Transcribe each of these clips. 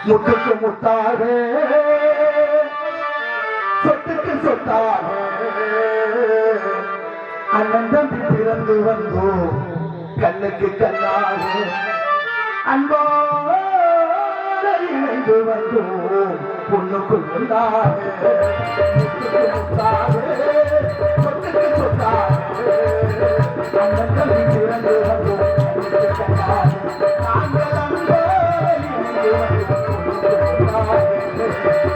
முத்துக்கு முத்தாக சொத்துக்கு சொத்தாக அண்ணன் தம்பி பிறந்து வந்தோம் கண்ணுக்கு கண்ணாக அன்போடு இணைந்து வந்தோம் பொண்ணுக்குள் வந்தாக முத்துக்கு முத்தாக சொத்துக்கு சொத்தாக அண்ணன் தம்பி பிறந்து வந்தோம் கண்ணுக்கு கண்ணாக நாங்கள் அன்போடு இணைந்து வந்தோம்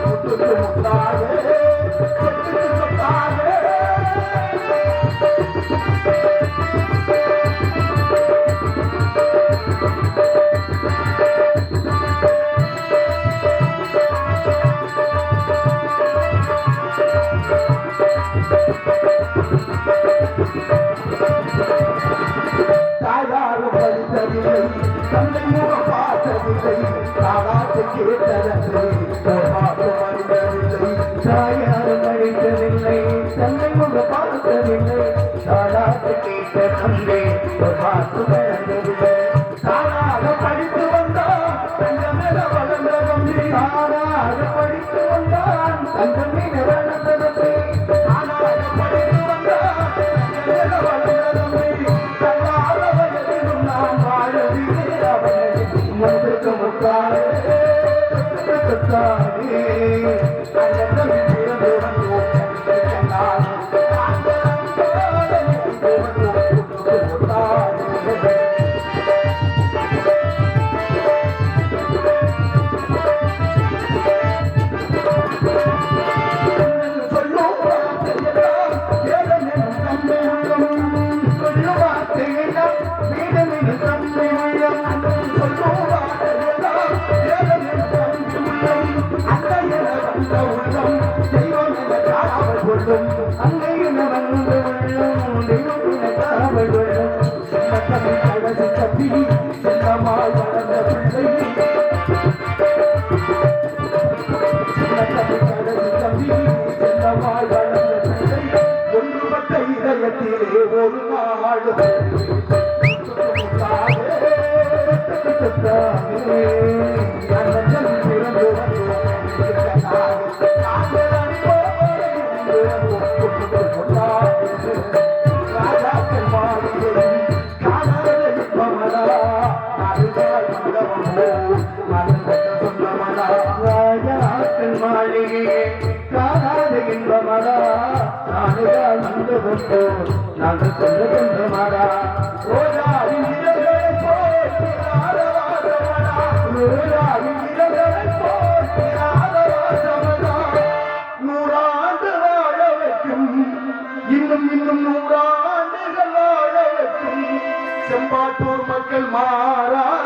முத்துக்கு முத்தாக சொத்துக்கு சொத்தாக தாயாரும் படித்ததில்லை தந்தை முகம் பார்த்ததில்லை தாராட்டு கேட்டதில்லை தாயாரும் படித்ததில்லை தந்தை முகம் பார்த்ததில்லை தாராட்டு கேட்ட தந்தை பார்த்து வளர்ந்ததில்லை தானாக படித்து வந்தான் தங்கம் என வளர்ந்த தம்பி தானாக படித்து வந்தான் தங்கம் என வளர்ந்த தம்பி தானாக படித்து வந்தான் தங்கம் என வளர்ந்த தம்பி தன்னால வயதிலும் நாம் வாழவில்லை அவனை முத்துக்கு முத்தாரே முத்தாரே அந்த தம்பி பிறந்து வந்தோம் கண்ணால் அங்கையில் வந்து வெள்ளம் தெய்வம் தப்பி செல்லமாய் வளர்ந்த பிள்ளை தம்பி செல்லமாய் வளர்ந்த பிள்ளை ஒன்றுபட்ட இதயத்திலே ஒரு நாள் நாங்கள் கொண்டு கொண்டமாடா ரோஜாவின் இரவுகளை நூறாண்டு வாழ வைக்கும் இன்னும் இன்னும் நூறாண்டுகள் வாழ வைக்கும் செம்பாட்டூர் மக்கள் மாறாத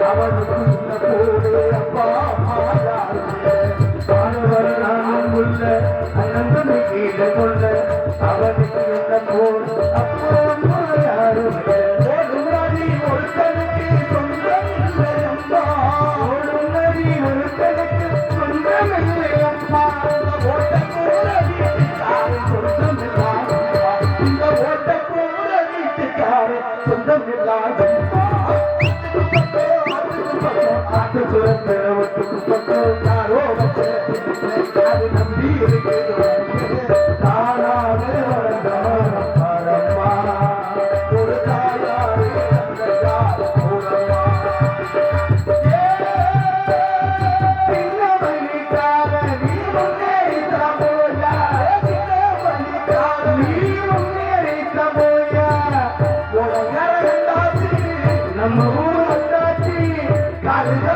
அவனுக்கு இந்த போடு அப்பா மாணவர் நானும் உள்ள அண்ணன் கீழே கொள்ள அவனுக்கு இந்த போடு அப்பா யாரும் ஒருத்தனுக்கு சொந்தமில்லை அம்மா ஒருத்தனுக்கு சொந்தமில்லை அம்மா ஓட்ட கூட வீட்டுக்காரன் சொந்தமில்லாத இந்த ஓட்ட கூட வீட்டுக்காரன் சொந்தமில்லாதம்மா அது நம்பி இருக்கிறது தானாக வரம்மா ஒரு தாயாரே அந்த யார் போறம்மா சின்னமணிக்காக நீ முன்னேறித்த போயா சின்னமணிக்காக நீ முன்னேறித்த போயா உலகண்டாச்சு நம்ம ஊர் வந்தாச்சு காலையில்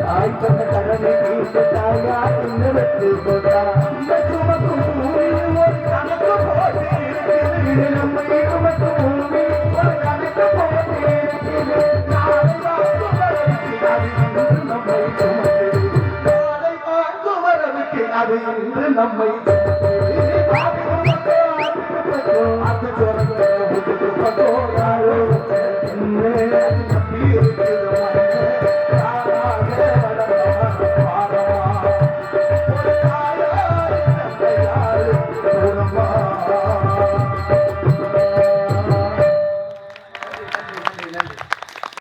தாய் பண்ண கடனை கேட்டு தாயா இன்னும் வெட்டு போட்டா இந்த சுமக்கும் பூமி ஒரு கணக்கு போட்டு இது நம்ம சுமக்கும் பூமி ஒரு கணக்கு போட்டு நாளை அது இன்று நம்மை அது சொரங்க விட்டு யாரோ நம்பி இருக்குது